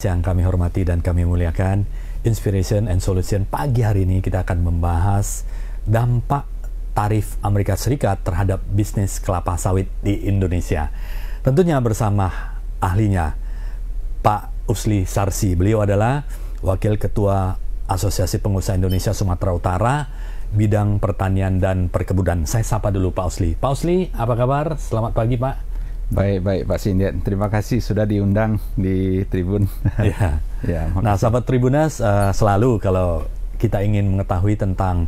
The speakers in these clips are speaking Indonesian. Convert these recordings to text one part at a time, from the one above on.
Yang kami hormati dan kami muliakan, Inspiration and Solution pagi hari ini kita akan membahas dampak tarif Amerika Serikat terhadap bisnis kelapa sawit di Indonesia. Tentunya bersama ahlinya, Pak Usli Sarsi. Beliau adalah Wakil Ketua Asosiasi Pengusaha Indonesia Sumatera Utara, bidang pertanian dan perkebunan. Saya sapa dulu Pak Usli. Pak Usli, apa kabar? Selamat pagi, Pak. Baik Pak Sindiat, terima kasih sudah diundang di Tribun. Ya. Nah, sahabat Tribunas, selalu kalau kita ingin mengetahui tentang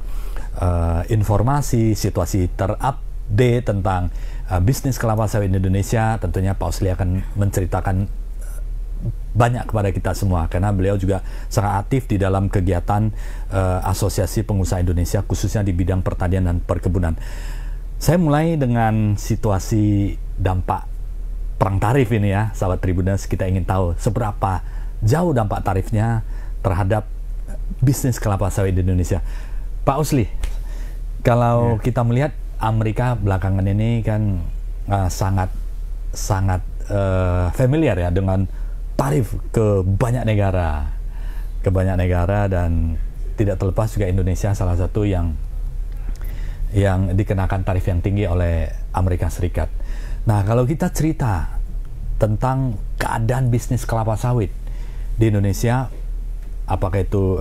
informasi, situasi terupdate tentang bisnis kelapa sawit di Indonesia, tentunya Pak Usli akan menceritakan banyak kepada kita semua, karena beliau juga sangat aktif di dalam kegiatan Asosiasi Pengusaha Indonesia, khususnya di bidang pertanian dan perkebunan. Saya mulai dengan situasi dampak perang tarif ini ya, sahabat Tribunas. Kita ingin tahu seberapa jauh dampak tarifnya terhadap bisnis kelapa sawit di Indonesia. Pak Usli, kalau kita melihat Amerika belakangan ini kan sangat familiar ya dengan tarif ke banyak negara, dan tidak terlepas juga Indonesia salah satu yang dikenakan tarif yang tinggi oleh Amerika Serikat. Nah, kalau kita cerita tentang keadaan bisnis kelapa sawit di Indonesia, apakah itu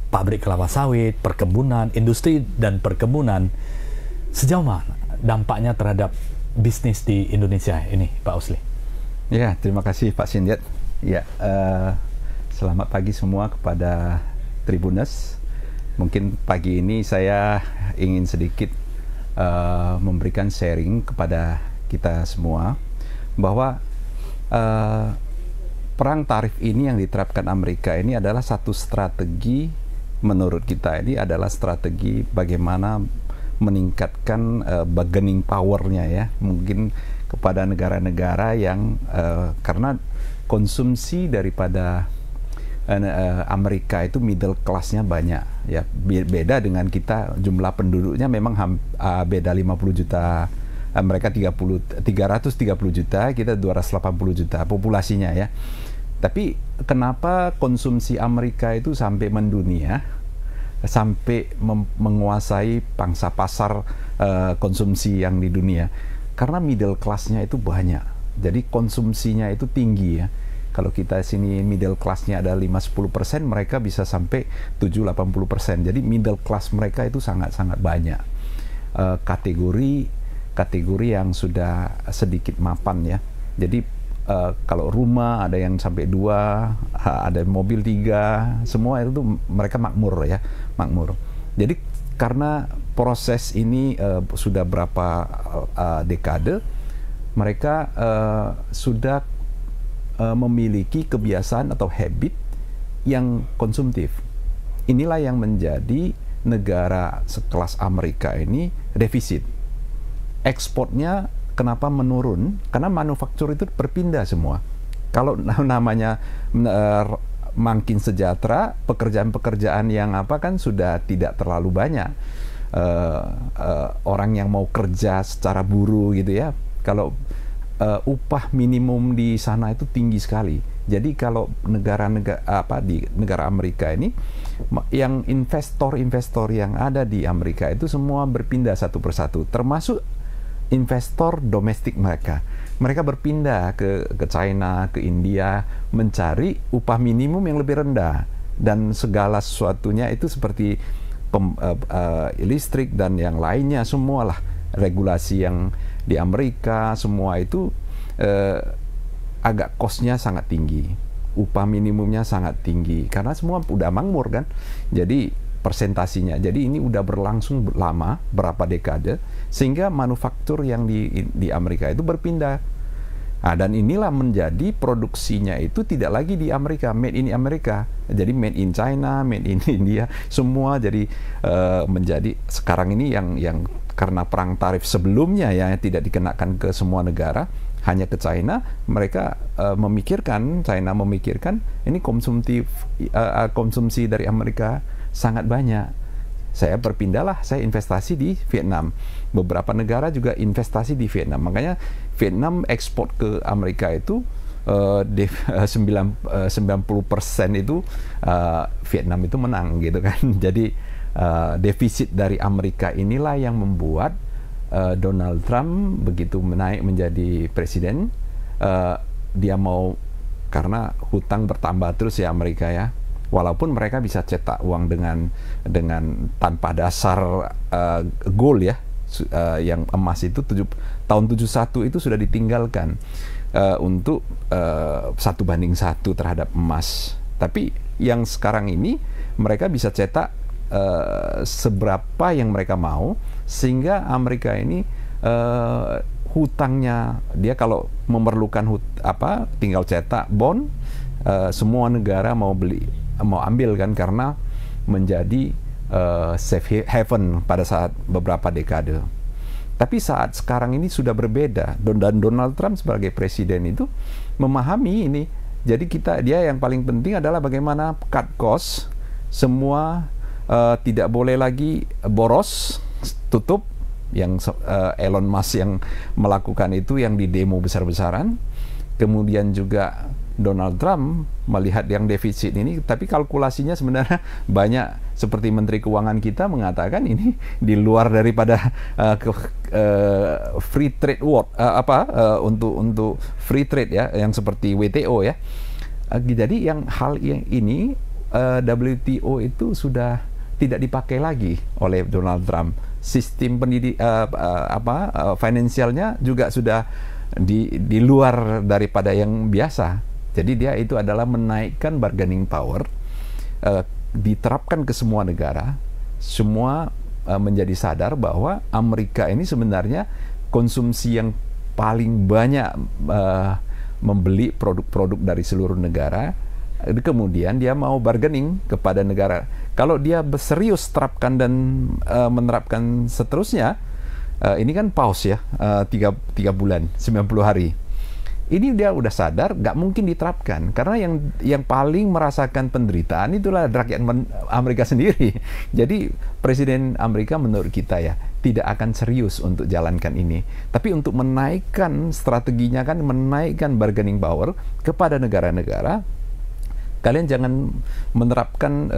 pabrik kelapa sawit, perkebunan, industri dan perkebunan, sejauh mana dampaknya terhadap bisnis di Indonesia ini, Pak Usli? Ya, terima kasih Pak Sindiat. Ya, selamat pagi semua kepada Tribunas. Mungkin pagi ini saya ingin sedikit memberikan sharing kepada kita semua bahwa perang tarif ini yang diterapkan Amerika ini adalah satu strategi, menurut kita ini adalah strategi bagaimana meningkatkan bargaining power-nya ya, mungkin kepada negara-negara yang karena konsumsi daripada Amerika itu middle class-nya banyak ya, beda dengan kita, jumlah penduduknya memang beda 50 juta, mereka 330 juta, kita 280 juta populasinya ya. Tapi kenapa konsumsi Amerika itu sampai mendunia, sampai menguasai pangsa pasar konsumsi yang di dunia? Karena middle class-nya itu banyak, jadi konsumsinya itu tinggi ya. Kalau kita sini middle class-nya ada 5-10%, mereka bisa sampai 7-80%. Jadi middle class mereka itu sangat-sangat banyak. Kategori yang sudah sedikit mapan ya. Jadi kalau rumah ada yang sampai 2, ada mobil 3, semua itu mereka makmur ya, makmur. Jadi karena proses ini sudah berapa dekade, mereka sudah memiliki kebiasaan atau habit yang konsumtif. Inilah yang menjadi negara sekelas Amerika ini defisit. Ekspornya kenapa menurun? Karena manufaktur itu berpindah semua. Kalau namanya makin sejahtera, pekerjaan-pekerjaan yang kan sudah tidak terlalu banyak. Orang yang mau kerja secara buruh gitu ya. Kalau upah minimum di sana itu tinggi sekali. Jadi kalau di negara Amerika ini, yang investor yang ada di Amerika itu semua berpindah satu persatu, termasuk investor domestik mereka. Mereka berpindah ke China, ke India, mencari upah minimum yang lebih rendah, dan segala sesuatunya itu seperti listrik dan yang lainnya, semualah regulasi yang di Amerika semua itu agak cost-nya sangat tinggi, upah minimumnya sangat tinggi, karena semua udah makmur kan. Jadi persentasinya, jadi ini udah berlangsung lama, berapa dekade, sehingga manufaktur yang di Amerika itu berpindah. Nah, dan inilah menjadi produksinya itu tidak lagi di Amerika, made in Amerika, jadi made in China, made in India, semua jadi menjadi sekarang ini yang karena perang tarif sebelumnya ya, yang tidak dikenakan ke semua negara, hanya ke China, mereka China memikirkan ini konsumsi dari Amerika sangat banyak. Saya berpindahlah, saya investasi di Vietnam. Beberapa negara juga investasi di Vietnam. Makanya Vietnam ekspor ke Amerika itu 90% itu Vietnam itu menang gitu kan. Jadi defisit dari Amerika inilah yang membuat Donald Trump begitu naik menjadi presiden, dia mau, karena hutang bertambah terus ya Amerika ya. Walaupun mereka bisa cetak uang dengan tanpa dasar gold ya, yang emas itu tahun 71 itu sudah ditinggalkan untuk 1:1 terhadap emas. Tapi yang sekarang ini mereka bisa cetak seberapa yang mereka mau, sehingga Amerika ini hutangnya, dia kalau memerlukan tinggal cetak bond, semua negara mau ambil kan, karena menjadi safe haven pada saat beberapa dekade. Tapi saat sekarang ini sudah berbeda, dan Donald Trump sebagai presiden itu memahami ini. Jadi dia yang paling penting adalah bagaimana cut cost, semua tidak boleh lagi boros, tutup. Yang Elon Musk yang melakukan itu, yang di demo besar-besaran. Kemudian juga Donald Trump melihat yang defisit ini, tapi kalkulasinya sebenarnya banyak, seperti Menteri Keuangan kita mengatakan ini di luar daripada free trade world, untuk free trade ya, yang seperti WTO ya. Jadi hal yang ini WTO itu sudah tidak dipakai lagi oleh Donald Trump. Sistem finansialnya juga sudah di luar daripada yang biasa. Jadi dia itu adalah menaikkan bargaining power, diterapkan ke semua negara. Semua menjadi sadar bahwa Amerika ini sebenarnya konsumsi yang paling banyak membeli produk-produk dari seluruh negara. Kemudian dia mau bargaining kepada negara. Kalau dia serius terapkan dan menerapkan seterusnya, ini kan pause ya, 3 bulan, 90 hari. Ini dia udah sadar, nggak mungkin diterapkan, karena yang paling merasakan penderitaan itulah rakyat Amerika sendiri. Jadi Presiden Amerika menurut kita ya tidak akan serius untuk jalankan ini. Tapi untuk menaikkan strateginya kan, menaikkan bargaining power kepada negara-negara. Kalian jangan menerapkan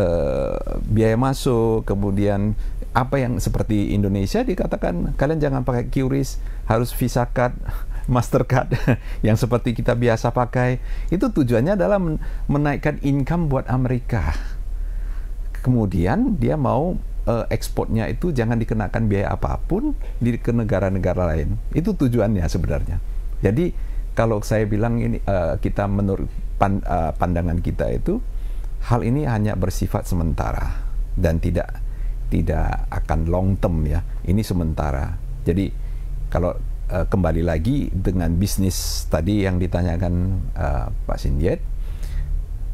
biaya masuk, kemudian apa yang seperti Indonesia dikatakan kalian jangan pakai QRIS, harus Visa Card, Mastercard yang seperti kita biasa pakai. Itu tujuannya adalah menaikkan income buat Amerika. Kemudian dia mau ekspornya itu jangan dikenakan biaya apapun ke negara-negara lain. Itu tujuannya sebenarnya. Jadi kalau saya bilang ini kita menurut pandangan kita itu, hal ini hanya bersifat sementara dan tidak akan long term ya. Ini sementara. Jadi kalau kembali lagi dengan bisnis tadi yang ditanyakan Pak Sindiet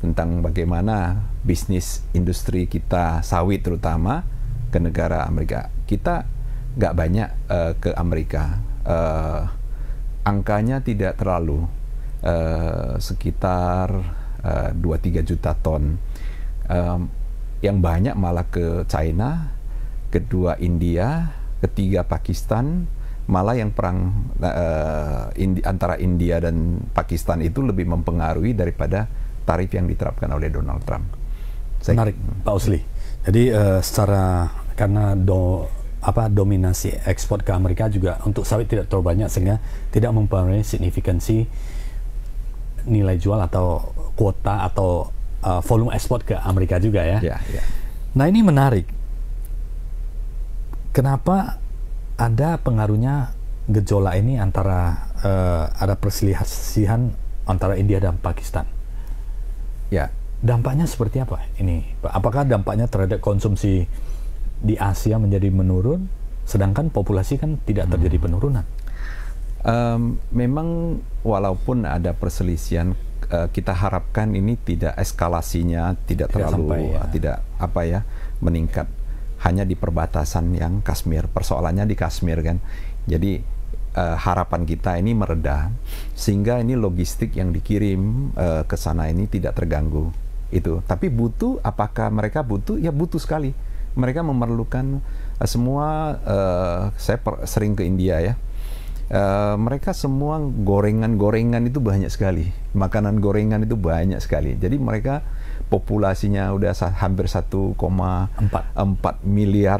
tentang bagaimana bisnis industri kita sawit terutama ke negara Amerika, kita nggak banyak ke Amerika. Angkanya tidak terlalu, sekitar 2-3 juta ton. Yang banyak malah ke China, kedua India, ketiga Pakistan. Malah yang perang antara India dan Pakistan itu lebih mempengaruhi daripada tarif yang diterapkan oleh Donald Trump. Menarik, Pak Usli. Jadi karena dominasi ekspor ke Amerika juga untuk sawit tidak terlalu banyak, sehingga tidak mempengaruhi signifikansi nilai jual atau kuota atau volume ekspor ke Amerika juga ya. Nah ini menarik. Kenapa ada pengaruhnya gejolak ini antara ada perselisihan antara India dan Pakistan? Ya, dampaknya seperti apa ini? Apakah dampaknya terhadap konsumsi di Asia menjadi menurun, sedangkan populasi kan tidak terjadi penurunan? Memang walaupun ada perselisihan, kita harapkan ini tidak eskalasinya tidak terlalu meningkat. Hanya di perbatasan yang Kashmir, persoalannya di Kashmir kan. Jadi harapan kita ini mereda, sehingga ini logistik yang dikirim ke sana ini tidak terganggu. Itu. Tapi apakah mereka butuh? Ya butuh sekali. Mereka memerlukan semua. Saya sering ke India ya. Mereka semua gorengan-gorengan itu banyak sekali, makanan gorengan itu banyak sekali. Jadi mereka populasinya udah hampir 1,4 miliar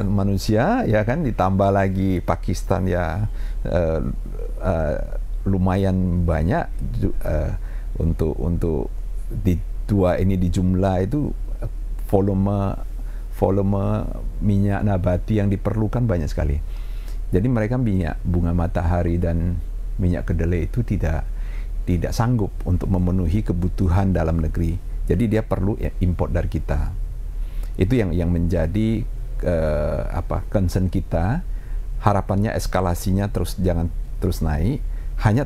manusia, ya kan, ditambah lagi Pakistan ya lumayan banyak untuk di dua ini di jumlah itu volume minyak nabati yang diperlukan banyak sekali. Jadi mereka minyak bunga matahari dan minyak kedelai itu tidak sanggup untuk memenuhi kebutuhan dalam negeri. Jadi dia perlu import dari kita. Itu yang menjadi concern kita. Harapannya eskalasinya jangan terus naik, hanya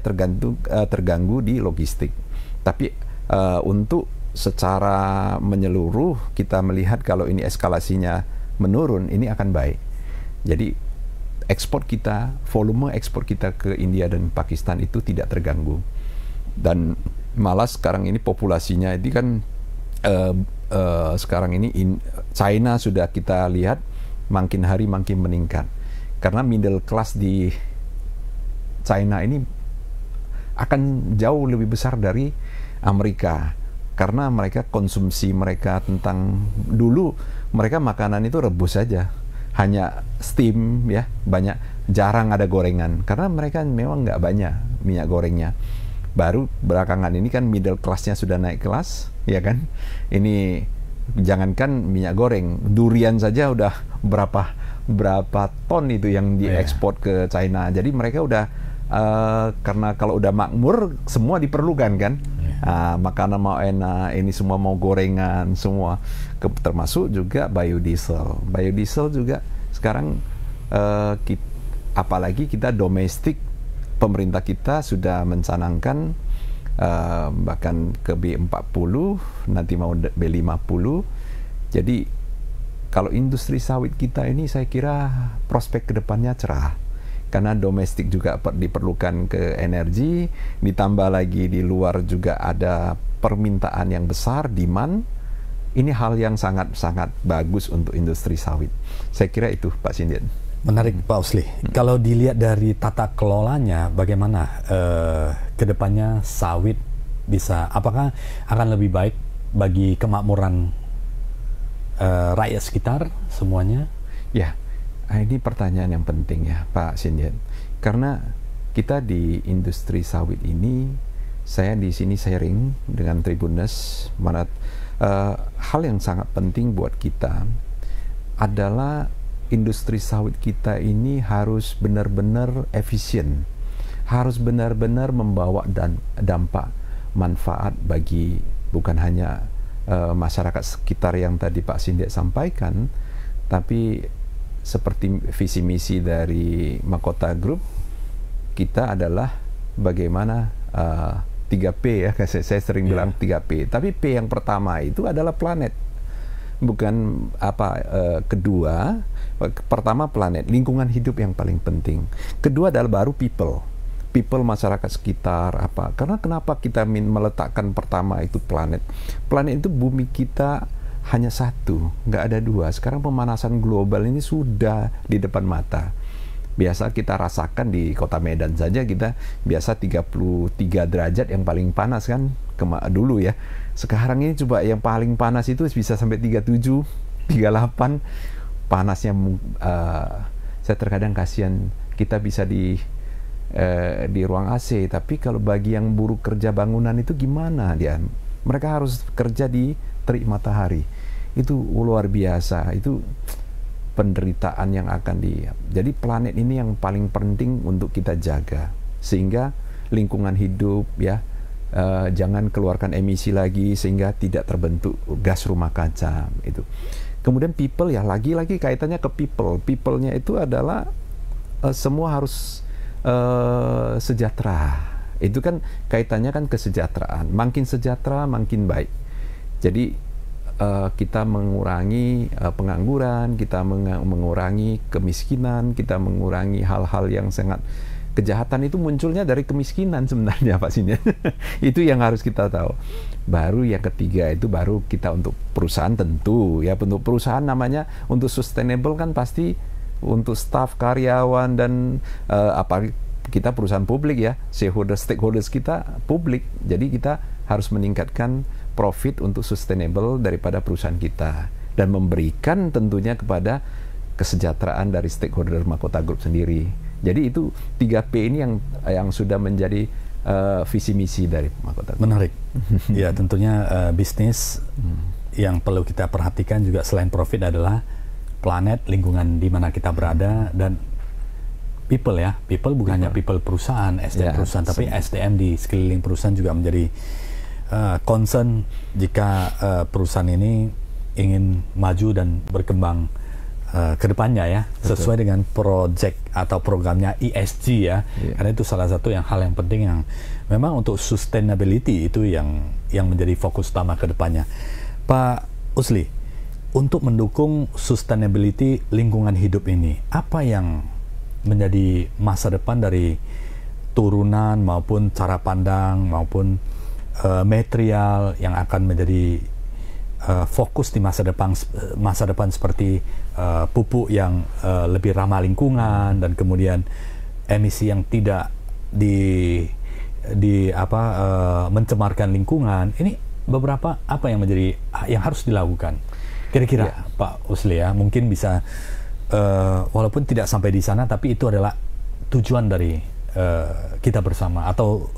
terganggu di logistik. Tapi untuk secara menyeluruh kita melihat kalau ini eskalasinya menurun, ini akan baik. Jadi volume ekspor kita ke India dan Pakistan itu tidak terganggu. Dan malah sekarang ini populasinya ini kan sekarang ini China sudah kita lihat makin hari makin meningkat. Karena middle class di China ini akan jauh lebih besar dari Amerika. Karena mereka konsumsi mereka dulu mereka makanan itu rebus saja, hanya steam ya, jarang ada gorengan karena mereka memang nggak banyak minyak gorengnya. Baru belakangan ini kan middle class-nya sudah naik kelas, ya kan. Ini jangankan minyak goreng, durian saja udah berapa ton itu yang diekspor ke China. Jadi mereka udah karena kalau udah makmur semua diperlukan kan. Makanan mau enak, ini semua mau gorengan semua, termasuk juga biodiesel. Biodiesel juga sekarang apalagi kita domestik, pemerintah kita sudah mencanangkan bahkan ke B40, nanti mau B50. Jadi kalau industri sawit kita ini saya kira prospek kedepannya cerah. Karena domestik juga diperlukan ke energi, ditambah lagi di luar juga ada permintaan yang besar, demand. Ini hal yang sangat-sangat bagus untuk industri sawit. Saya kira itu, Pak Sindian. Menarik, Pak Usli. Kalau dilihat dari tata kelolanya, bagaimana kedepannya sawit apakah akan lebih baik bagi kemakmuran rakyat sekitar semuanya? Ya. Ini pertanyaan yang penting ya Pak Sindian, karena kita di industri sawit ini, saya di sini sharing dengan Tribuners, hal yang sangat penting buat kita adalah industri sawit kita ini harus benar-benar efisien, harus benar-benar membawa dampak manfaat bagi bukan hanya masyarakat sekitar yang tadi Pak Sindian sampaikan, tapi seperti visi misi dari Mahkota Group kita adalah bagaimana 3P ya, saya sering bilang 3P, tapi P yang pertama itu adalah planet, bukan kedua. Pertama planet, lingkungan hidup yang paling penting. Kedua adalah baru people masyarakat sekitar karena kenapa kita meletakkan pertama itu planet itu bumi kita hanya satu, nggak ada dua. Sekarang pemanasan global ini sudah di depan mata. Biasa kita rasakan di kota Medan saja, kita biasa 33 derajat yang paling panas kan dulu ya. Sekarang ini coba yang paling panas itu bisa sampai 37, 38. Panasnya saya terkadang kasihan kita bisa di ruang AC, tapi kalau bagi yang buruh kerja bangunan itu gimana dia? Mereka harus kerja di terik matahari. Itu luar biasa, itu penderitaan yang akan jadi planet ini yang paling penting untuk kita jaga, sehingga lingkungan hidup ya, jangan keluarkan emisi lagi sehingga tidak terbentuk gas rumah kaca itu. Kemudian people ya, lagi-lagi kaitannya ke people-nya itu adalah semua harus sejahtera. Itu kan kaitannya kan kesejahteraan, makin sejahtera makin baik. Jadi kita mengurangi pengangguran, kita mengurangi kemiskinan, kita mengurangi hal-hal yang sangat kejahatan itu munculnya dari kemiskinan sebenarnya Pak Sindian. Itu yang harus kita tahu. Baru yang ketiga itu baru kita untuk perusahaan tentu ya, untuk perusahaan namanya untuk sustainable kan pasti untuk staf, karyawan dan kita perusahaan publik ya, stakeholders kita publik, jadi kita harus meningkatkan profit untuk sustainable daripada perusahaan kita dan memberikan tentunya kepada kesejahteraan dari stakeholder Mahkota Group sendiri. Jadi itu 3P ini yang sudah menjadi visi misi dari Mahkota Group. Menarik. Ya, tentunya bisnis yang perlu kita perhatikan juga selain profit adalah planet, lingkungan di mana kita berada, dan people ya. People bukan hanya people perusahaan, SDM perusahaan, tapi SDM di sekeliling perusahaan juga menjadi concern jika perusahaan ini ingin maju dan berkembang ke depannya ya, sesuai dengan project atau programnya ESG ya. Karena itu salah satu hal yang penting yang memang untuk sustainability itu yang menjadi fokus utama ke depannya. Pak Usli, untuk mendukung sustainability lingkungan hidup ini, apa yang menjadi masa depan dari turunan maupun cara pandang maupun material yang akan menjadi fokus di masa depan seperti pupuk yang lebih ramah lingkungan dan kemudian emisi yang tidak mencemarkan lingkungan. Ini beberapa apa yang harus dilakukan kira-kira Pak Usli ya, mungkin bisa walaupun tidak sampai di sana, tapi itu adalah tujuan dari kita bersama atau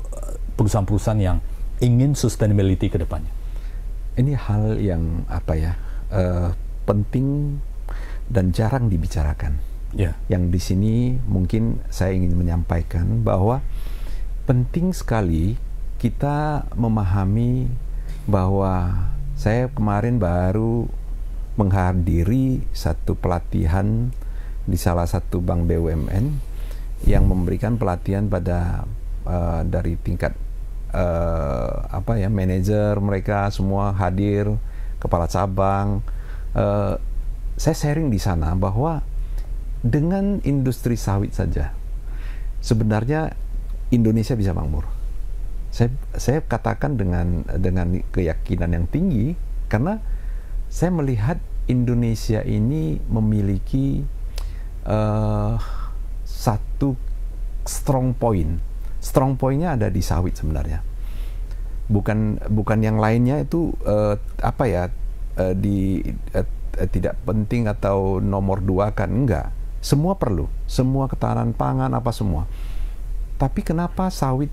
perusahaan-perusahaan yang ingin sustainability ke depannya. Ini hal yang penting dan jarang dibicarakan. Yang di sini mungkin saya ingin menyampaikan bahwa penting sekali kita memahami bahwa saya kemarin baru menghadiri satu pelatihan di salah satu bank BUMN yang memberikan pelatihan pada dari tingkat manajer, mereka semua hadir, kepala cabang. Saya sharing di sana bahwa dengan industri sawit saja sebenarnya Indonesia bisa makmur. Saya katakan dengan keyakinan yang tinggi karena saya melihat Indonesia ini memiliki satu strong point. Strong point-nya ada di sawit sebenarnya. Bukan yang lainnya itu tidak penting atau nomor 2 kan, enggak. Semua perlu, semua ketahanan pangan apa semua. Tapi kenapa sawit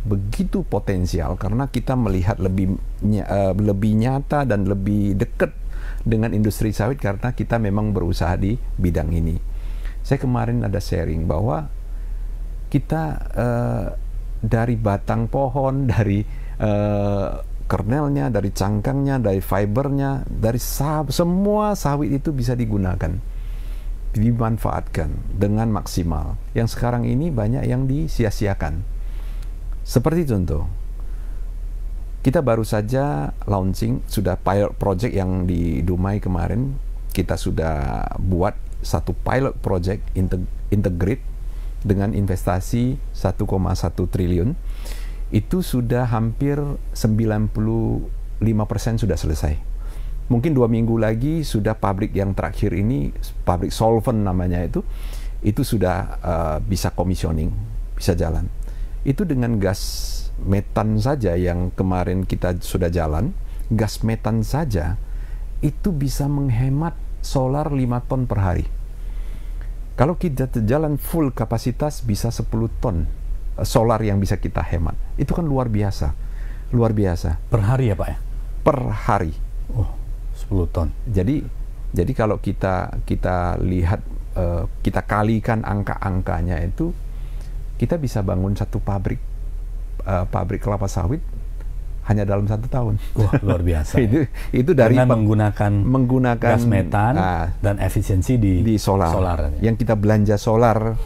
begitu potensial? Karena kita melihat lebih nyata dan lebih dekat dengan industri sawit karena kita memang berusaha di bidang ini. Saya kemarin ada sharing bahwa kita dari batang pohon, dari kernelnya, dari cangkangnya, dari fibernya, dari semua sawit itu bisa digunakan, dimanfaatkan dengan maksimal. Yang sekarang ini banyak yang disia-siakan. Seperti contoh, kita baru saja launching, sudah pilot project yang di Dumai kemarin, kita sudah buat satu pilot project integrate dengan investasi 1,1 triliun. Itu sudah hampir 95% sudah selesai. Mungkin 2 minggu lagi sudah pabrik yang terakhir ini, pabrik solvent namanya itu sudah bisa commissioning, bisa jalan. Itu dengan gas metan saja yang kemarin kita sudah jalan, gas metan saja itu bisa menghemat solar 5 ton per hari. Kalau kita jalan full kapasitas bisa 10 ton solar yang bisa kita hemat. Itu kan luar biasa. Luar biasa. Per hari ya Pak ya? Per hari. Oh, 10 ton. Jadi kalau kita lihat, kita kalikan angka-angkanya itu, kita bisa bangun satu pabrik kelapa sawit hanya dalam 1 tahun. Wah, luar biasa. itu dari dengan menggunakan gas metan dan efisiensi di solar. Yang kita belanja solar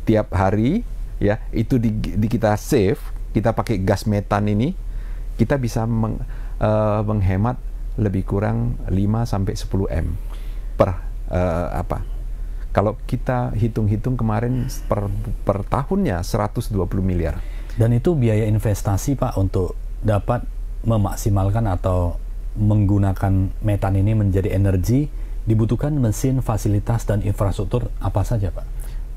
tiap hari ya, itu kita save, kita pakai gas metan ini, kita bisa menghemat lebih kurang 5-10 M per kalau kita hitung-hitung kemarin per tahunnya 120 miliar. Dan itu biaya investasi Pak untuk dapat memaksimalkan atau menggunakan metan ini menjadi energi, dibutuhkan mesin, fasilitas, dan infrastruktur apa saja Pak?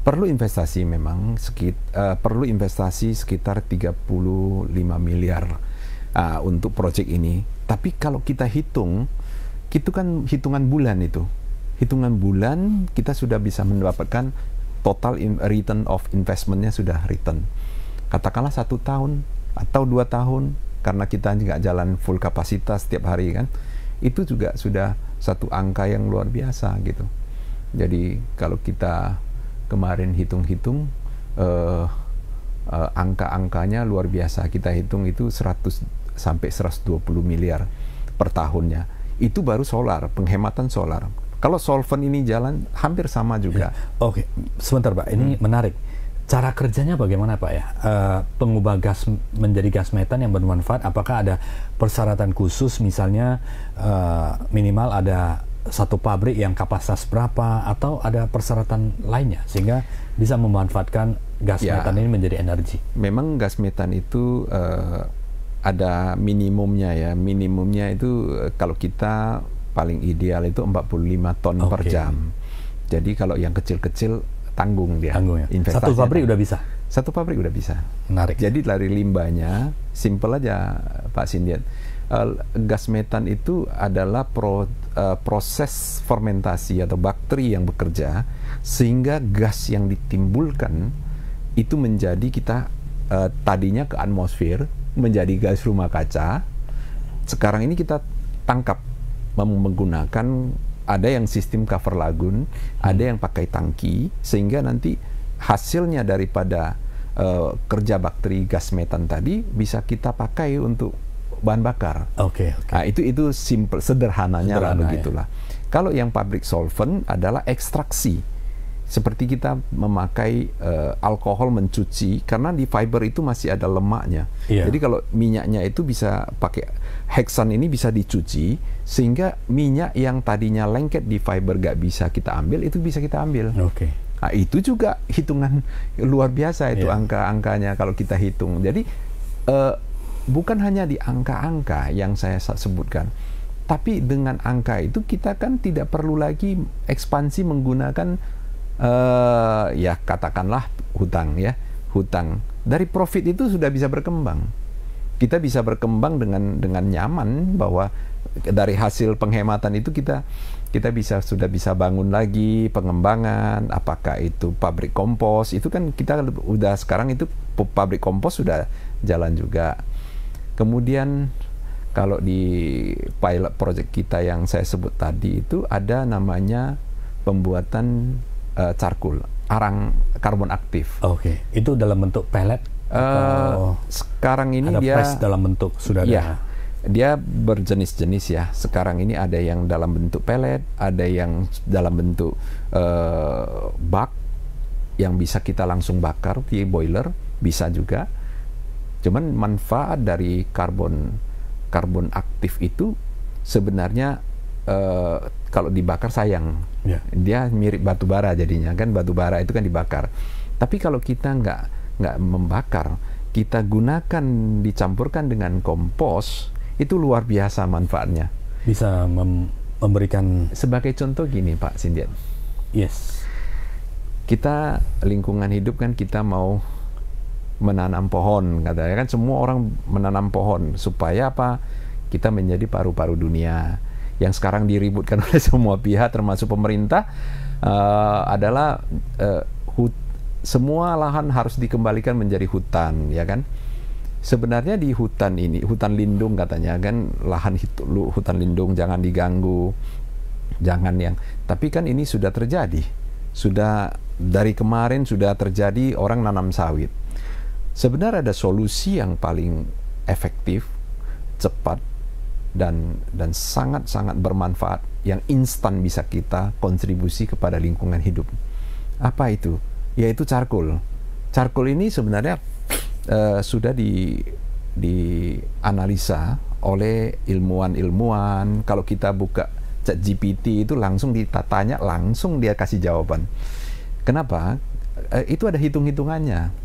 Perlu investasi memang, perlu investasi sekitar 35 miliar untuk proyek ini. Tapi kalau kita hitung, itu kan hitungan bulan itu. Hitungan bulan kita sudah bisa mendapatkan total return of investment-nya sudah return. Katakanlah 1 tahun atau 2 tahun, karena kita nggak jalan full kapasitas setiap hari kan, itu juga sudah satu angka yang luar biasa gitu. Jadi kalau kita kemarin hitung-hitung angka-angkanya luar biasa. Kita hitung itu 100 sampai 120 miliar per tahunnya. Itu baru solar, penghematan solar. Kalau solvent ini jalan hampir sama juga. Oke, sebentar Pak, ini menarik. Cara kerjanya bagaimana Pak ya? Pengubah gas menjadi gas metan yang bermanfaat, apakah ada persyaratan khusus, misalnya minimal ada satu pabrik yang kapasitas berapa, atau ada persyaratan lainnya sehingga bisa memanfaatkan gas metan ini menjadi energi? Memang gas metan itu ada minimumnya ya. Minimumnya itu kalau kita paling ideal itu 45 ton per jam. Jadi kalau yang kecil-kecil tanggung dia. Tanggung ya? Satu pabrik udah bisa? Satu pabrik udah bisa. Menarik. Jadi dari limbahnya, simple aja Pak Sindiat. Gas metan itu adalah proses fermentasi atau bakteri yang bekerja sehingga gas yang ditimbulkan itu menjadi tadinya ke atmosfer menjadi gas rumah kaca. Sekarang ini kita tangkap menggunakan, ada yang sistem cover lagun, ada yang pakai tangki, sehingga nanti hasilnya daripada kerja bakteri gas metan tadi bisa kita pakai untuk bahan bakar. Nah, itu simple, sederhananya lah begitulah. Kalau yang pabrik solvent adalah ekstraksi. Seperti kita memakai alkohol mencuci, karena di fiber itu masih ada lemaknya. Jadi kalau minyaknya itu bisa pakai heksan ini bisa dicuci, sehingga minyak yang tadinya lengket di fiber gak bisa kita ambil, itu bisa kita ambil. Nah, itu juga hitungan luar biasa itu angka-angkanya kalau kita hitung. Jadi bukan hanya di angka-angka yang saya sebutkan, tapi dengan angka itu kita kan tidak perlu lagi ekspansi menggunakan ya katakanlah hutang ya. Hutang dari profit itu sudah bisa berkembang. Kita bisa berkembang dengan nyaman, bahwa dari hasil penghematan itu kita sudah bisa bangun lagi pengembangan, apakah itu pabrik kompos, itu kan kita udah sekarang itu pabrik kompos sudah jalan juga. Kemudian kalau di pilot project kita yang saya sebut tadi itu ada namanya pembuatan charcoal, arang karbon aktif. Itu dalam bentuk pellet? Sekarang ini dia press dalam bentuk sudah ada. Dia berjenis-jenis ya. Sekarang ini ada yang dalam bentuk pellet, ada yang dalam bentuk bak yang bisa kita langsung bakar di boiler, bisa juga. Cuman manfaat dari karbon aktif itu sebenarnya kalau dibakar sayang. Dia mirip batu bara jadinya kan, batu bara itu kan dibakar. Tapi kalau kita nggak membakar, kita gunakan dicampurkan dengan kompos, itu luar biasa manfaatnya. Bisa memberikan, sebagai contoh gini Pak Sindiat. Kita lingkungan hidup kan, kita mau menanam pohon, katanya kan semua orang menanam pohon supaya apa? Kita menjadi paru-paru dunia. Yang sekarang diributkan oleh semua pihak termasuk pemerintah adalah semua lahan harus dikembalikan menjadi hutan, ya kan? Sebenarnya di hutan ini, hutan lindung katanya kan, lahan hutan lindung jangan diganggu, jangan yang. Tapi kan ini sudah terjadi, sudah dari kemarin sudah terjadi, orang nanam sawit. Sebenarnya ada solusi yang paling efektif, cepat, dan sangat-sangat bermanfaat, yang instan bisa kita kontribusi kepada lingkungan hidup. Apa itu? Yaitu charcoal. Charcoal ini sebenarnya sudah dianalisa oleh ilmuwan-ilmuwan. Kalau kita buka ChatGPT itu langsung ditanya, langsung dia kasih jawaban. Kenapa? Itu ada hitung-hitungannya.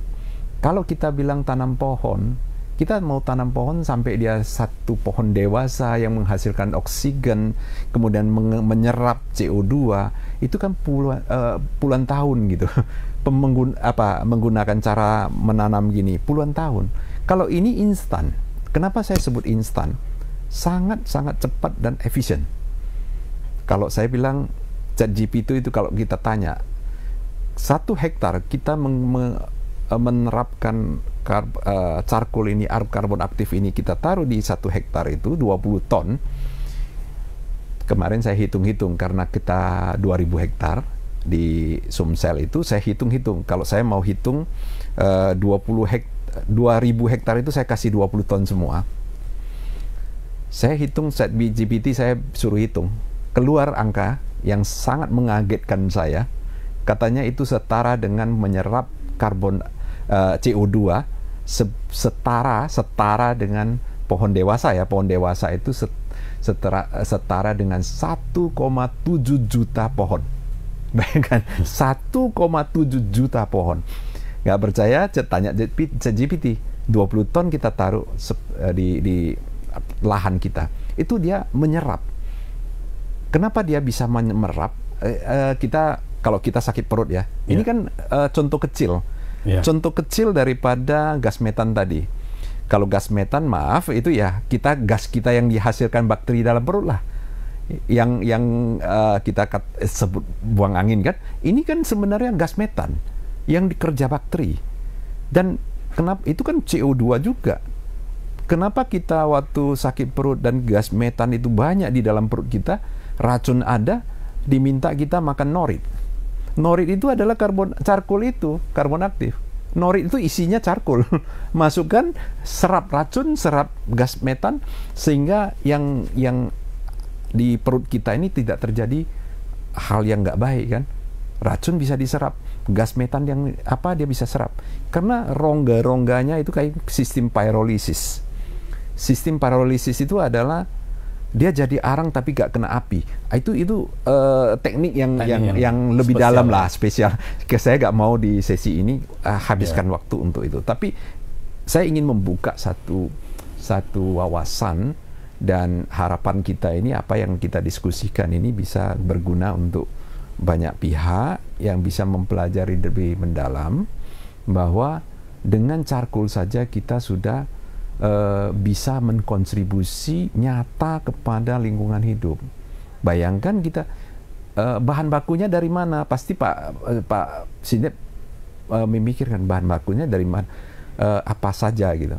Kalau kita bilang tanam pohon, kita mau tanam pohon sampai dia satu pohon dewasa yang menghasilkan oksigen, kemudian menyerap CO2, itu kan puluhan tahun gitu. menggunakan cara menanam gini puluhan tahun. Kalau ini instan, kenapa saya sebut instan? Sangat-sangat cepat dan efisien. Kalau saya bilang ChatGPT itu kalau kita tanya 1 hektar kita menerapkan charcoal ini, karbon aktif ini kita taruh di 1 hektar itu 20 ton. Kemarin saya hitung-hitung karena kita 2000 hektar di Sumsel itu, saya hitung-hitung kalau saya mau hitung 2000 hektar itu saya kasih 20 ton semua. Saya hitung ChatGPT, saya suruh hitung, keluar angka yang sangat mengagetkan saya. Katanya itu setara dengan menyerap karbon CO2 setara dengan pohon dewasa ya. Pohon dewasa itu setara dengan 1,7 juta pohon. Bayangkan 1,7 juta pohon. Nggak percaya, tanya ChatGPT. 20 ton kita taruh di lahan kita, itu dia menyerap. Kenapa dia bisa menyerap? Kalau kita sakit perut ya, ini kan contoh kecil. Contoh kecil daripada gas metan tadi. Kalau gas metan, maaf, itu ya gas kita yang dihasilkan bakteri dalam perut lah. Yang kita sebut buang angin kan. Ini kan sebenarnya gas metan yang dikerja bakteri. Dan kenapa itu kan CO2 juga. Kenapa kita waktu sakit perut dan gas metan itu banyak di dalam perut kita, racun ada, diminta kita makan norit. Norit itu adalah charcoal itu, karbon aktif. Norit itu isinya charcoal. Masukkan, serap racun, serap gas metan, sehingga yang di perut kita ini tidak terjadi hal yang nggak baik kan. Racun bisa diserap, gas metan yang dia bisa serap. Karena rongga-rongganya itu kayak sistem pirolisis. Sistem pirolisis itu adalah dia jadi arang tapi gak kena api. Itu teknik yang lebih dalam lah, spesial. Saya gak mau di sesi ini habiskan waktu untuk itu. Tapi saya ingin membuka satu wawasan, dan harapan kita ini apa yang kita diskusikan ini bisa berguna untuk banyak pihak yang bisa mempelajari lebih mendalam bahwa dengan charcoal saja kita sudah bisa menkontribusi nyata kepada lingkungan hidup. Bayangkan kita bahan bakunya dari mana? Pasti Pak Sinep memikirkan bahan bakunya dari mana, apa saja gitu.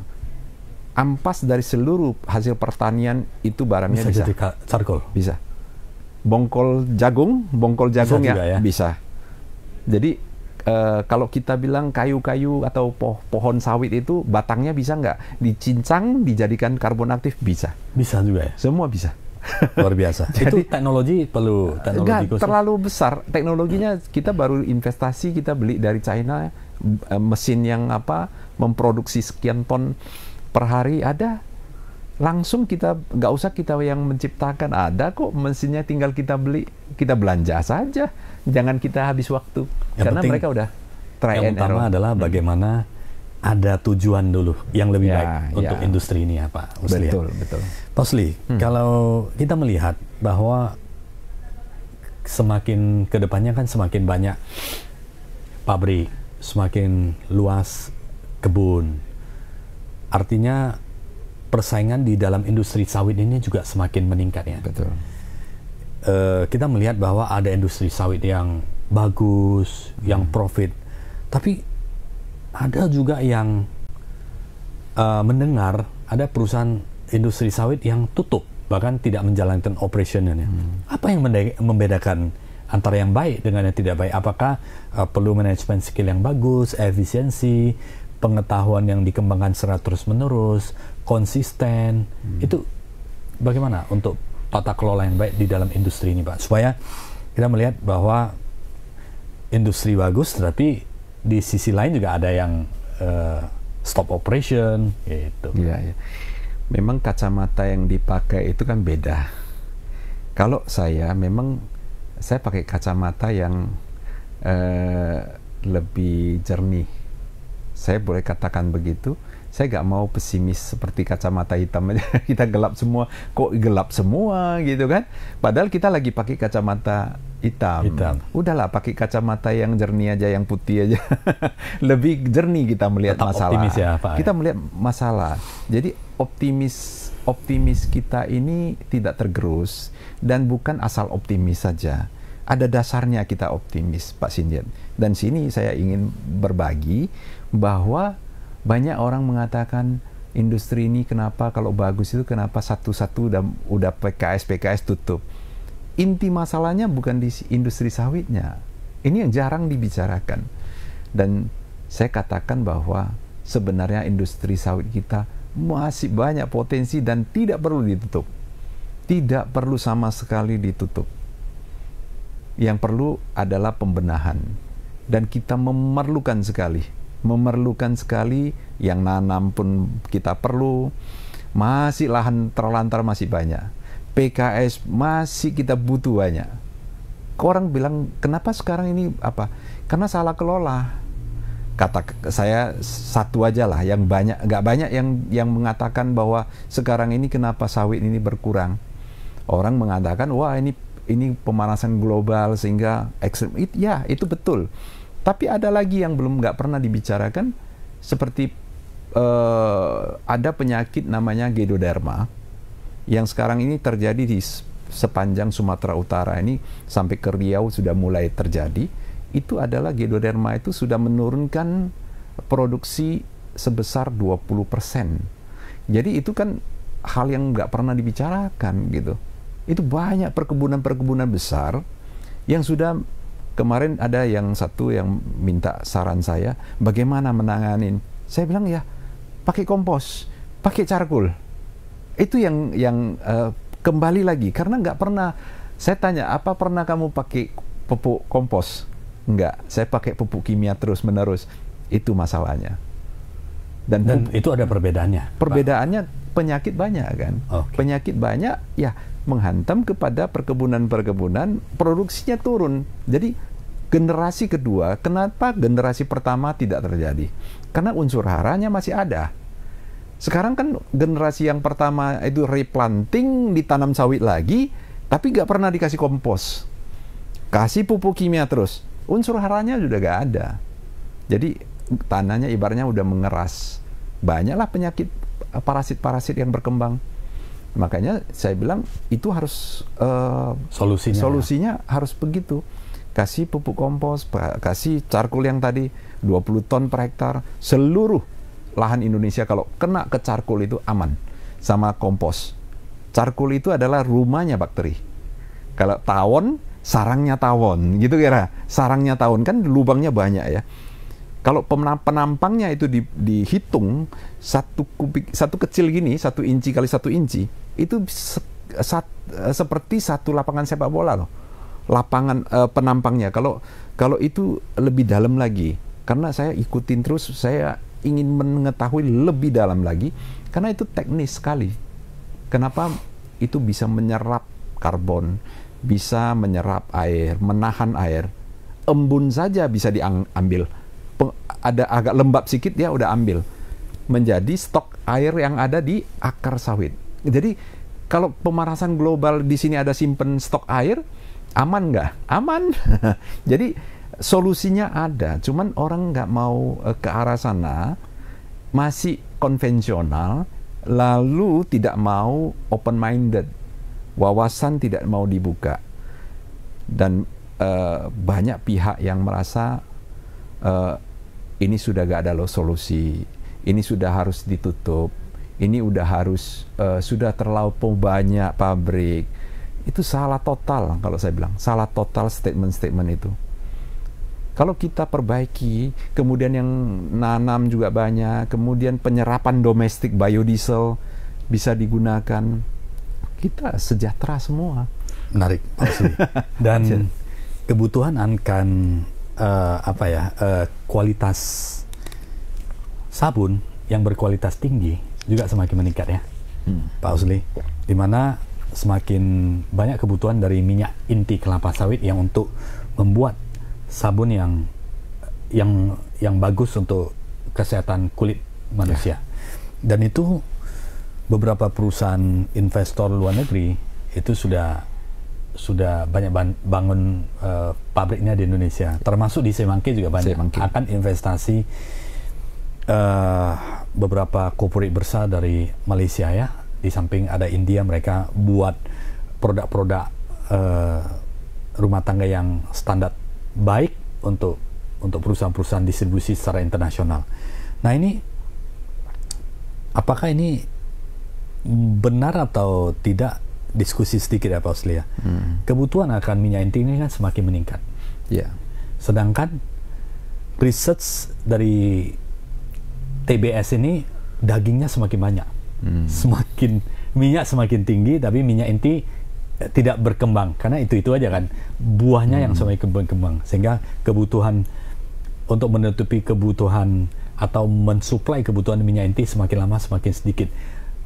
Ampas dari seluruh hasil pertanian itu barangnya bisa jadi charcoal. Bisa. Bongkol jagung bisa ya bisa. Jadi kalau kita bilang kayu-kayu atau pohon sawit itu batangnya bisa nggak dicincang dijadikan karbon aktif? Bisa juga ya, semua bisa. Luar biasa. Jadi, itu teknologi khusus? Terlalu besar teknologinya. Kita baru investasi, kita beli dari China mesin yang memproduksi sekian ton per hari, ada langsung, kita nggak usah kita yang menciptakan, ada kok mesinnya, tinggal kita beli, kita belanja saja, jangan kita habis waktu. Karena mereka udah try and error. Yang utama adalah bagaimana ada tujuan dulu yang lebih baik untuk industri ini ya Pak Usli. Betul. Pak Usli, kalau kita melihat bahwa semakin kedepannya kan semakin banyak pabrik, semakin luas kebun, artinya persaingan di dalam industri sawit ini juga semakin meningkat ya. Betul. Kita melihat bahwa ada industri sawit yang bagus, yang profit, tapi ada juga yang mendengar ada perusahaan industri sawit yang tutup, bahkan tidak menjalankan operationnya. Apa yang membedakan antara yang baik dengan yang tidak baik? Apakah perlu manajemen skill yang bagus, efisiensi, pengetahuan yang dikembangkan secara terus-menerus, konsisten? Itu bagaimana untuk tata kelola yang baik di dalam industri ini Pak? Supaya kita melihat bahwa industri bagus, tapi di sisi lain juga ada yang stop operation gitu. Iya. Memang kacamata yang dipakai itu kan beda. Kalau saya pakai kacamata yang lebih jernih. Saya boleh katakan begitu. saya nggak mau pesimis seperti kacamata hitam aja. Kita gelap semua, kok gelap semua gitu kan? Padahal kita lagi pakai kacamata hitam. Udahlah pakai kacamata yang jernih aja, yang putih aja. Lebih jernih kita melihat tetap masalah. Optimis ya, Pak. Kita melihat masalah. Jadi optimis kita ini tidak tergerus dan bukan asal optimis saja. Ada dasarnya kita optimis, Pak Sindian. Dan sini saya ingin berbagi bahwa banyak orang mengatakan industri ini kenapa kalau bagus itu kenapa satu-satu udah PKS tutup. Inti masalahnya bukan di industri sawitnya. Ini yang jarang dibicarakan. Dan saya katakan bahwa sebenarnya industri sawit kita masih banyak potensi dan tidak perlu ditutup. Tidak perlu sama sekali ditutup. Yang perlu adalah pembenahan. Dan kita memerlukan sekali yang nanam pun kita perlu. Masih lahan terlantar masih banyak. PKS masih kita butuh banyak. Orang bilang kenapa sekarang ini apa? Karena salah kelola. Kata saya satu aja lah, yang banyak, nggak banyak yang mengatakan bahwa sekarang ini kenapa sawit ini berkurang. Orang mengatakan wah ini pemanasan global sehingga ekstrim. Ya itu betul. Tapi ada lagi yang belum nggak pernah dibicarakan, seperti ada penyakit namanya Gedoderma yang sekarang ini terjadi di sepanjang Sumatera Utara ini sampai ke Riau sudah mulai terjadi. Itu adalah Gedoderma itu sudah menurunkan produksi sebesar 20%. Jadi itu kan hal yang nggak pernah dibicarakan gitu. Itu banyak perkebunan-perkebunan besar yang sudah, kemarin ada yang satu yang minta saran saya bagaimana menanganin. Saya bilang ya pakai kompos, pakai charcoal. Itu yang kembali lagi karena nggak pernah. Saya tanya apa pernah kamu pakai pupuk kompos? Enggak, saya pakai pupuk kimia terus-menerus. Itu masalahnya. Dan itu ada perbedaannya? Perbedaannya penyakit banyak kan. Okay. Penyakit banyak ya menghantam kepada perkebunan-perkebunan, produksinya turun. Jadi generasi kedua, kenapa generasi pertama tidak terjadi? Karena unsur haranya masih ada. Sekarang kan generasi yang pertama itu replanting, ditanam sawit lagi, tapi nggak pernah dikasih kompos. Kasih pupuk kimia terus. Unsur haranya sudah nggak ada. Jadi tanahnya ibaratnya udah mengeras. Banyaklah penyakit parasit-parasit yang berkembang. Makanya saya bilang itu harus solusinya harus begitu. Kasih pupuk kompos, kasih charcoal yang tadi 20 ton per hektar. Seluruh lahan Indonesia kalau kena ke charcoal itu aman sama kompos. Charcoal itu adalah rumahnya bakteri. Kalau tawon, sarangnya tawon, gitu kira. Sarangnya tawon kan lubangnya banyak ya. Kalau penampangnya itu dihitung satu kecil gini, 1 inci kali 1 inci, itu seperti satu lapangan sepak bola loh. Lapangan penampangnya. Kalau itu lebih dalam lagi, karena saya ikutin terus, saya ingin mengetahui lebih dalam lagi, karena itu teknis sekali. Kenapa itu bisa menyerap karbon, bisa menyerap air, menahan air, embun saja bisa diambil. Ada agak lembab sedikit dia udah ambil menjadi stok air yang ada di akar sawit. Jadi kalau pemanasan global di sini ada simpen stok air, aman nggak? Aman. Jadi solusinya ada, cuman orang nggak mau ke arah sana, masih konvensional, lalu tidak mau open minded, wawasan tidak mau dibuka, dan banyak pihak yang merasa ini sudah gak ada loh solusi, ini sudah harus ditutup, ini udah harus sudah terlalu banyak pabrik. Itu salah total kalau saya bilang, salah total statement itu. Kalau kita perbaiki, kemudian yang nanam juga banyak, kemudian penyerapan domestik biodiesel bisa digunakan, kita sejahtera semua. Menarik, Pak Usli. Dan kebutuhan akan kualitas sabun yang berkualitas tinggi juga semakin meningkat ya, Pak Usli. Dimana semakin banyak kebutuhan dari minyak inti kelapa sawit yang untuk membuat sabun yang bagus untuk kesehatan kulit manusia. Dan itu beberapa perusahaan investor luar negeri itu sudah banyak bangun pabriknya di Indonesia, termasuk di Semangke juga banyak akan investasi. Beberapa corporate besar dari Malaysia ya, di samping ada India, mereka buat produk-produk rumah tangga yang standar baik untuk perusahaan-perusahaan distribusi secara internasional. Nah ini, apakah ini benar atau tidak? Diskusi sedikit ya Pak Oslia. Kebutuhan akan minyak inti ini kan semakin meningkat. Sedangkan research dari TBS ini dagingnya semakin banyak. Minyak semakin tinggi, tapi minyak inti tidak berkembang karena itu aja kan buahnya yang semakin berkembang, sehingga kebutuhan untuk menutupi kebutuhan atau mensuplai kebutuhan minyak inti semakin lama semakin sedikit,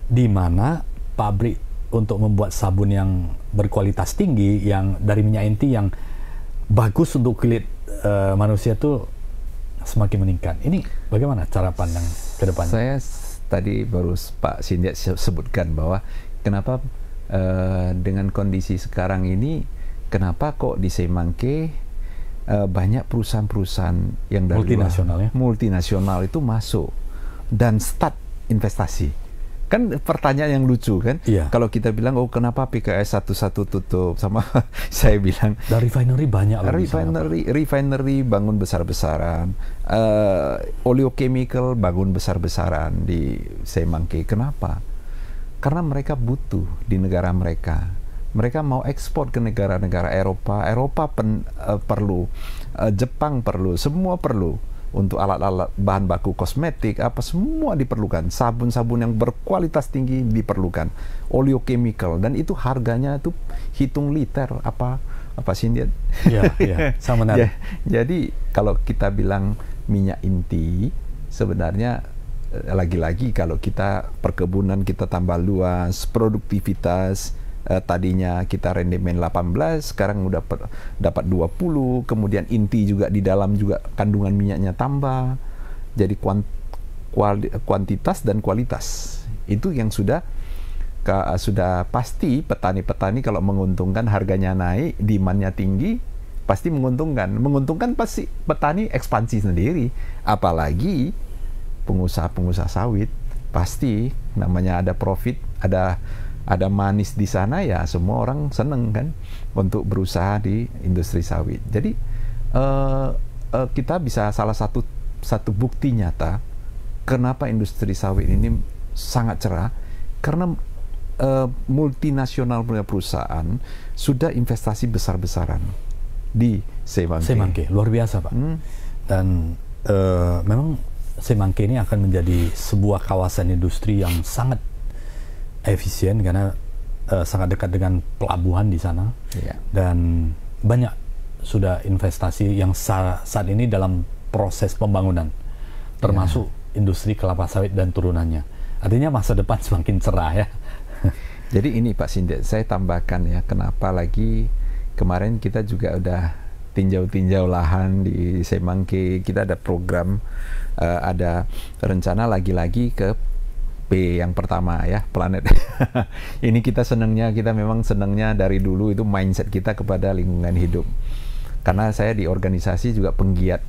di mana pabrik untuk membuat sabun yang berkualitas tinggi yang dari minyak inti yang bagus untuk kulit manusia itu semakin meningkat. Ini bagaimana cara pandang ke depannya? Saya tadi baru Pak Sindiat sebutkan bahwa kenapa dengan kondisi sekarang ini, kenapa kok di Semangke banyak perusahaan-perusahaan yang dari multinasional itu masuk dan start investasi. Kan pertanyaan yang lucu kan, kalau kita bilang kenapa PKS satu-satu tutup, sama saya bilang dari refinery banyak refinery bangun besar-besaran, oleochemical bangun besar-besaran di Semangke. Kenapa? Karena mereka butuh di negara mereka mau ekspor ke negara-negara Eropa perlu, Jepang perlu, semua perlu. Untuk alat-alat bahan baku kosmetik semua diperlukan, sabun-sabun yang berkualitas tinggi diperlukan, oleochemical, dan itu harganya itu hitung liter apa sih dia? Sama menarik. Jadi kalau kita bilang minyak inti, sebenarnya lagi-lagi kalau kita perkebunan kita tambah luas, produktivitas tadinya kita rendemen 18, sekarang udah dapat 20, kemudian inti juga di dalam juga kandungan minyaknya tambah, jadi kuantitas dan kualitas itu yang sudah pasti petani-petani kalau menguntungkan, harganya naik, demandnya tinggi, pasti menguntungkan pasti petani ekspansi sendiri, apalagi pengusaha sawit pasti namanya ada profit, ada manis di sana ya, semua orang seneng kan untuk berusaha di industri sawit. Jadi kita bisa salah satu bukti nyata kenapa industri sawit ini sangat cerah, karena multinasional punya perusahaan sudah investasi besar-besaran di Semangke. Luar biasa Pak. Dan memang Semangke ini akan menjadi sebuah kawasan industri yang sangat efisien karena sangat dekat dengan pelabuhan di sana, dan banyak sudah investasi yang saat ini dalam proses pembangunan, termasuk industri kelapa sawit dan turunannya. Artinya masa depan semakin cerah ya. Jadi ini Pak Sindiat, saya tambahkan ya, kenapa lagi kemarin kita juga udah tinjau lahan di Semangke, kita ada program, ada rencana lagi-lagi ke P yang pertama ya, planet. Ini kita memang senangnya dari dulu itu mindset kita kepada lingkungan hidup. Karena saya di organisasi juga penggiat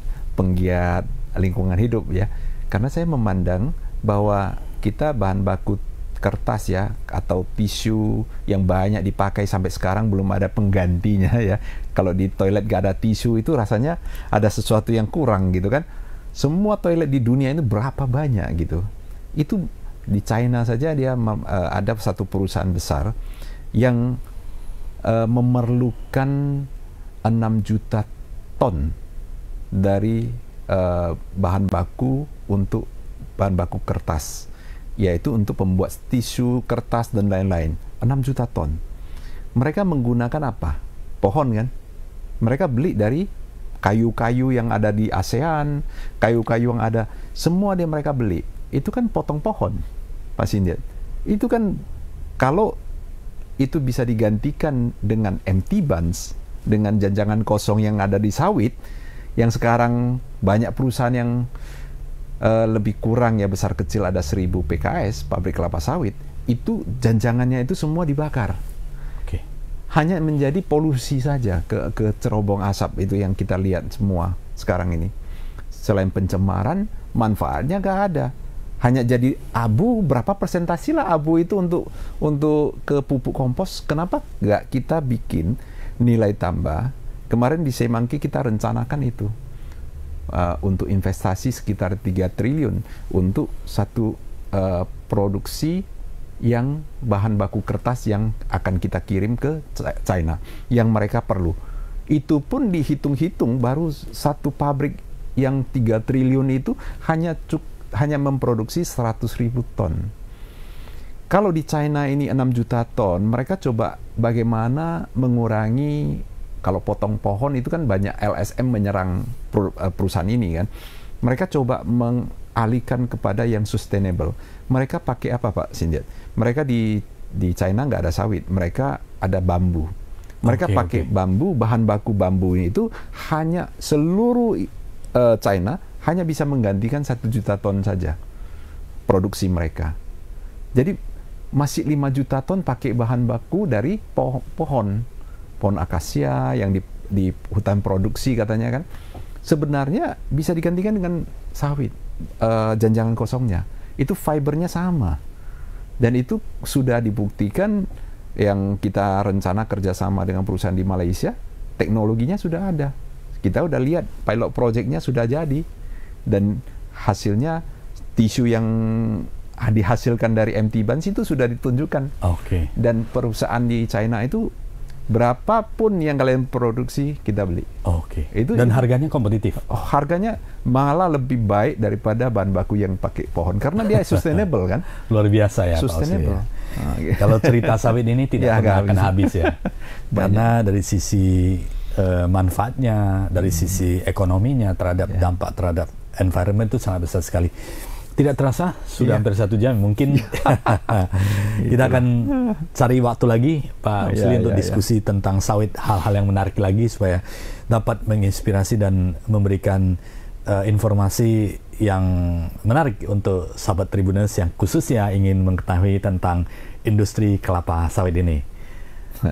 lingkungan hidup ya. Karena saya memandang bahwa kita bahan baku kertas ya, atau tisu yang banyak dipakai sampai sekarang belum ada penggantinya ya. Kalau di toilet gak ada tisu itu rasanya ada sesuatu yang kurang gitu kan. Semua toilet di dunia ini berapa banyak gitu. Itu di China saja dia ada satu perusahaan besar yang memerlukan 6 juta ton dari bahan baku untuk bahan baku kertas, yaitu untuk membuat tisu, kertas dan lain-lain. 6 juta ton. Mereka menggunakan apa? Pohon kan? Mereka beli dari kayu-kayu yang ada di ASEAN, kayu-kayu yang ada, semua mereka beli. Itu kan potong pohon, Pak Sindiat. Itu kan kalau itu bisa digantikan dengan empty buns, dengan janjangan kosong yang ada di sawit, yang sekarang banyak perusahaan yang lebih kurang ya besar kecil ada 1000 PKS pabrik kelapa sawit, itu janjangannya itu semua dibakar. Oke. Hanya menjadi polusi saja ke cerobong asap itu yang kita lihat semua sekarang ini. Selain pencemaran, manfaatnya nggak ada. Hanya jadi abu, berapa persentase lah abu itu untuk ke pupuk kompos. Kenapa nggak kita bikin nilai tambah? Kemarin di Semanggi kita rencanakan itu. Untuk investasi sekitar 3 triliun untuk satu produksi yang bahan baku kertas yang akan kita kirim ke China yang mereka perlu. Itu pun dihitung-hitung baru satu pabrik yang 3 triliun itu hanya memproduksi 100.000 ton. Kalau di China ini 6 juta ton, mereka coba bagaimana mengurangi. Kalau potong pohon itu kan banyak LSM menyerang perusahaan ini kan. Mereka coba mengalihkan kepada yang sustainable. Mereka pakai apa Pak Sinjat? Mereka di China nggak ada sawit, mereka ada bambu. Mereka pakai bambu, bahan baku bambu itu hanya seluruh China hanya bisa menggantikan 1 juta ton saja produksi mereka. Jadi masih 5 juta ton pakai bahan baku dari pohon akasia yang di hutan produksi katanya kan, sebenarnya bisa digantikan dengan sawit, janjangan kosongnya itu fibernya sama, dan itu sudah dibuktikan. Yang kita rencana kerjasama dengan perusahaan di Malaysia, teknologinya sudah ada, kita udah lihat pilot projectnya sudah jadi, dan hasilnya tisu yang dihasilkan dari empty bunch itu sudah ditunjukkan. Dan perusahaan di China itu berapapun yang kalian produksi kita beli. Dan harganya kompetitif. Harganya malah lebih baik daripada bahan baku yang pakai pohon karena dia sustainable kan. Luar biasa ya. Sustainable. Kalau cerita sawit ini tidak akan habis ya. Karena dari sisi manfaatnya, dari sisi ekonominya terhadap dampak terhadap environment itu sangat besar sekali. Tidak terasa sudah hampir 1 jam. Mungkin kita akan cari waktu lagi Pak Usli untuk diskusi tentang sawit, hal-hal yang menarik lagi supaya dapat menginspirasi dan memberikan informasi yang menarik untuk sahabat Tribuners yang khususnya ingin mengetahui tentang industri kelapa sawit ini.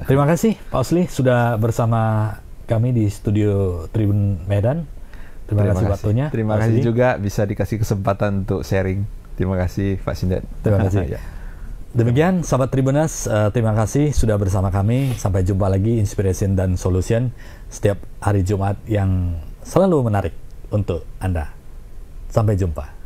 Terima kasih Pak Usli sudah bersama kami di studio Tribun Medan. Terima kasih waktunya. Terima kasih juga bisa dikasih kesempatan untuk sharing. Terima kasih Pak Sinjat. Terima kasih. Demikian sahabat Tribuners, terima kasih sudah bersama kami. Sampai jumpa lagi Inspiration dan Solution setiap hari Jumat yang selalu menarik untuk Anda. Sampai jumpa.